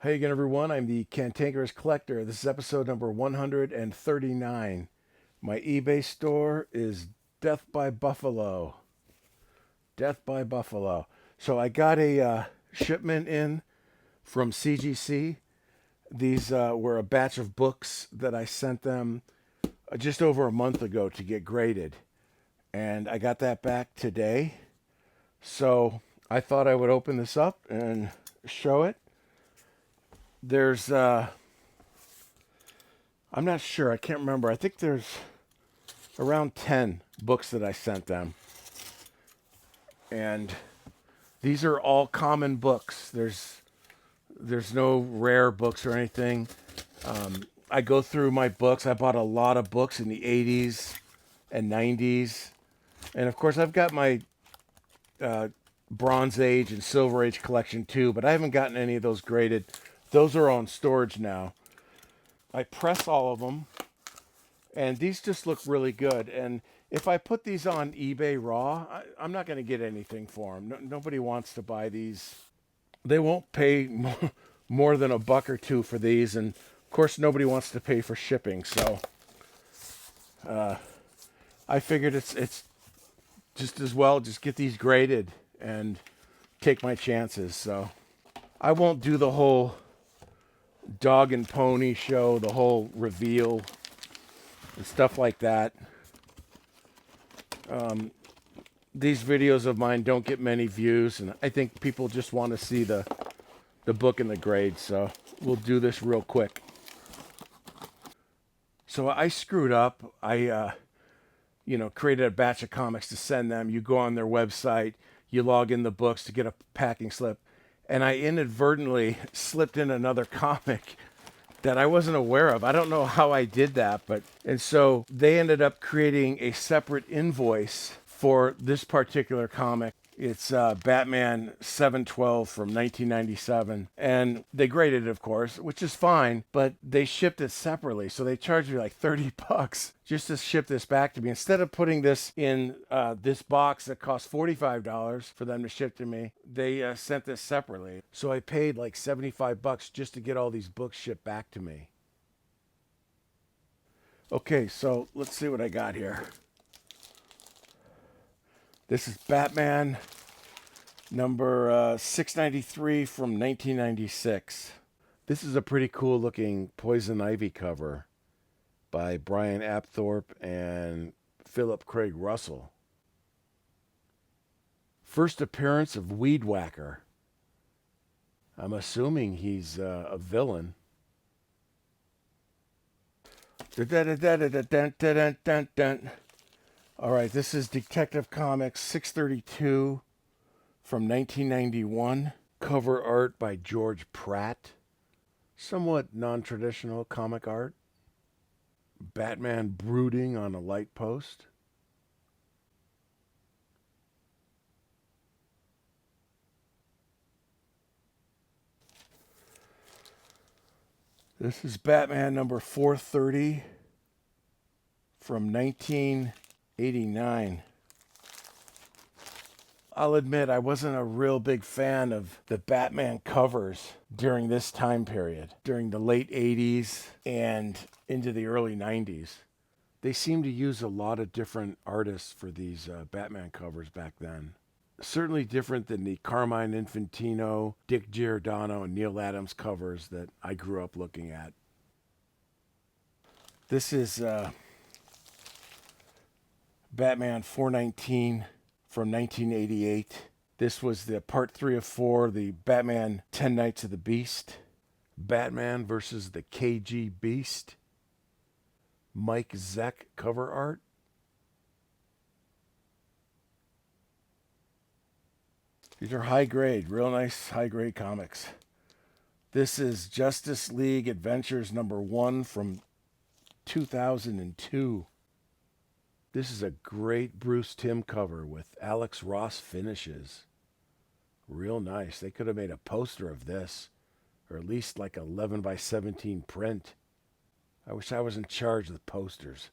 Hey again, everyone. I'm the Cantankerous Collector. This is episode number 139. My eBay store is Death by Buffalo. Death by Buffalo. So I got a shipment in from CGC. These were a batch of books that I sent them just over a month ago to get graded. And I got that back today. So I thought I would open this up and show it. There's I'm not sure. I can't remember. I think there's around 10 books that I sent them. And these are all common books. There's no rare books or anything. I go through my books. I bought a lot of books in the 80s and 90s. And of course, I've got my Bronze Age and Silver Age collection too, but I haven't gotten any of those graded. Those are on storage now. I press all of them, and these just look really good. And if I put these on eBay raw, I'm not going to get anything for them. Nobody wants to buy these. They won't pay more than $1 or $2 for these, and of course nobody wants to pay for shipping. So I figured it's just as well just get these graded and take my chances. So I won't do the whole dog and pony show, the whole reveal and stuff like that. These videos of mine don't get many views, and I think people just want to see the book and the grade, so we'll do this real quick. So I screwed up. I created a batch of comics to send them. You go on their website, you log in the books to get a packing slip, and I inadvertently slipped in another comic that I wasn't aware of. I don't know how I did that, and so they ended up creating a separate invoice for this particular comic. It's Batman 712 from 1997, and they graded it, of course, which is fine, but they shipped it separately, so they charged me like $30 just to ship this back to me. Instead of putting this in this box that cost $45 for them to ship to me, they sent this separately. So I paid like $75 just to get all these books shipped back to me. Okay, so let's see what I got here. This is Batman number 693 from 1996. This is a pretty cool looking Poison Ivy cover by Brian Apthorpe and Philip Craig Russell. First appearance of Weed Whacker. I'm assuming he's a villain. All right, this is Detective Comics 632 from 1991. Cover art by George Pratt. Somewhat non-traditional comic art. Batman brooding on a light post. This is Batman number 430 from 1989. I'll admit I wasn't a real big fan of the Batman covers during this time period, during the late 80s and into the early 90s. They seemed to use a lot of different artists for these Batman covers back then. Certainly different than the Carmine Infantino, Dick Giordano, and Neil Adams covers that I grew up looking at. This is Batman 419 from 1988. This was the part 3 of 4, the Batman 10 Nights of the Beast. Batman versus the KG Beast. Mike Zeck cover art. These are high grade, real nice high grade comics. This is Justice League Adventures number 1 from 2002. This is a great Bruce Timm cover with Alex Ross finishes. Real nice. They could have made a poster of this, or at least like 11 by 17 print. I wish I was in charge of the posters.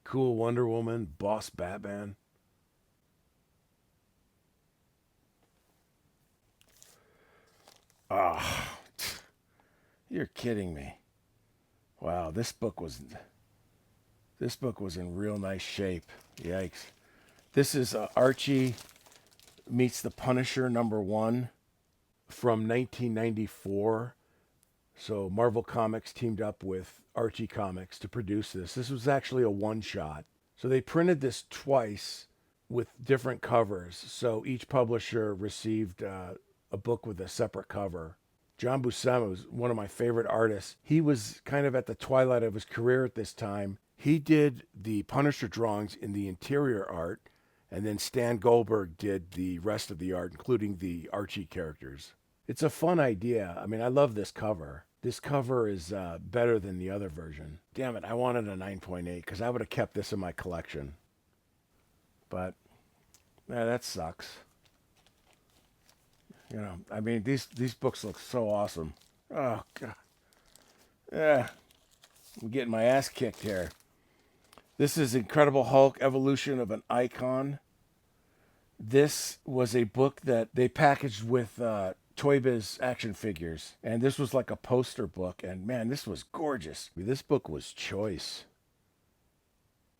Cool Wonder Woman, Boss Batman. You're kidding me. Wow, this book was in real nice shape. Yikes. This is Archie Meets the Punisher #1 from 1994. So Marvel Comics teamed up with Archie Comics to produce this. This was actually a one-shot. So they printed this twice with different covers. So each publisher received a book with a separate cover. John Buscema was one of my favorite artists. He was kind of at the twilight of his career at this time. He did the Punisher drawings in the interior art, and then Stan Goldberg did the rest of the art, including the Archie characters. It's a fun idea. I mean, I love this cover. This cover is better than the other version. Damn it, I wanted a 9.8 because I would have kept this in my collection. But, that sucks. You know, I mean, these books look so awesome. Oh, God. Yeah, I'm getting my ass kicked here. This is Incredible Hulk, Evolution of an Icon. This was a book that they packaged with Toy Biz action figures. And this was like a poster book. And man, this was gorgeous. This book was choice.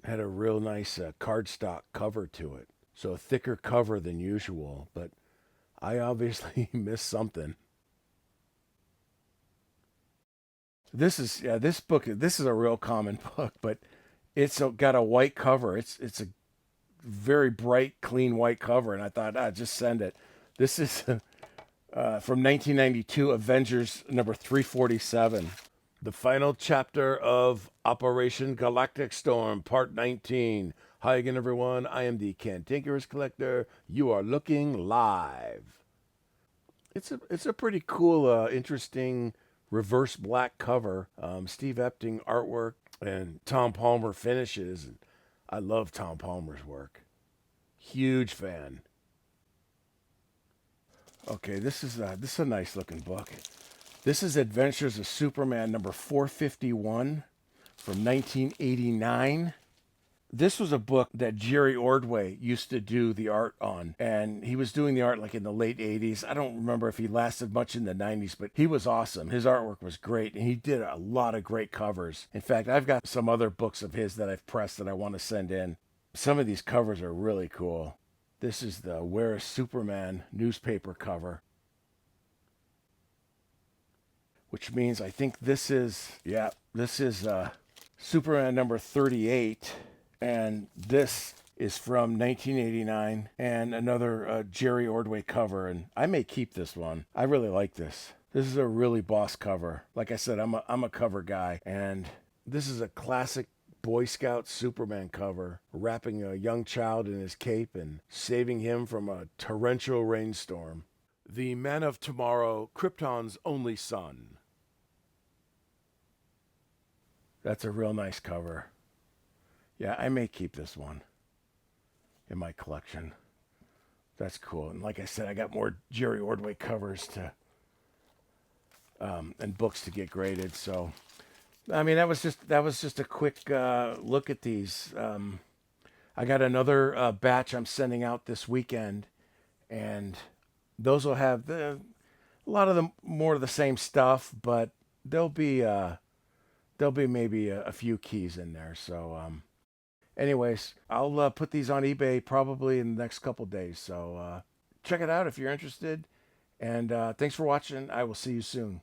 Had a real nice cardstock cover to it. So a thicker cover than usual. But I obviously missed something. This is this is a real common book, but it's got a white cover. It's a very bright, clean white cover, and I thought, just send it. This is from 1992, Avengers number 347, the final chapter of Operation Galactic Storm, Part 19. Hi again, everyone. I am the Cantankerous Collector. You are looking live. It's a pretty cool, interesting reverse black cover. Steve Epting artwork and Tom Palmer finishes. And I love Tom Palmer's work. Huge fan. Okay, this is a nice looking book. This is Adventures of Superman number 451 from 1989. This was a book that Jerry Ordway used to do the art on, and he was doing the art like in the late 80s. I don't remember if he lasted much in the 90s, but he was awesome. His artwork was great, and he did a lot of great covers. In fact, I've got some other books of his that I've pressed that I want to send in. Some of these covers are really cool. This is the Where is Superman newspaper cover, which means I think this is Superman number 38. And this is from 1989 and another Jerry Ordway cover. And I may keep this one. I really like this. This is a really boss cover. Like I said, I'm a cover guy. And this is a classic Boy Scout Superman cover, wrapping a young child in his cape and saving him from a torrential rainstorm. The Man of Tomorrow, Krypton's only son. That's a real nice cover. Yeah, I may keep this one in my collection. That's cool. And like I said, I got more Jerry Ordway covers to and books to get graded. So, I mean, that was just a quick look at these. I got another batch I'm sending out this weekend, and those will have a lot of them more of the same stuff, but there'll be maybe a few keys in there. So. Anyways, I'll put these on eBay probably in the next couple days. So check it out if you're interested. And thanks for watching. I will see you soon.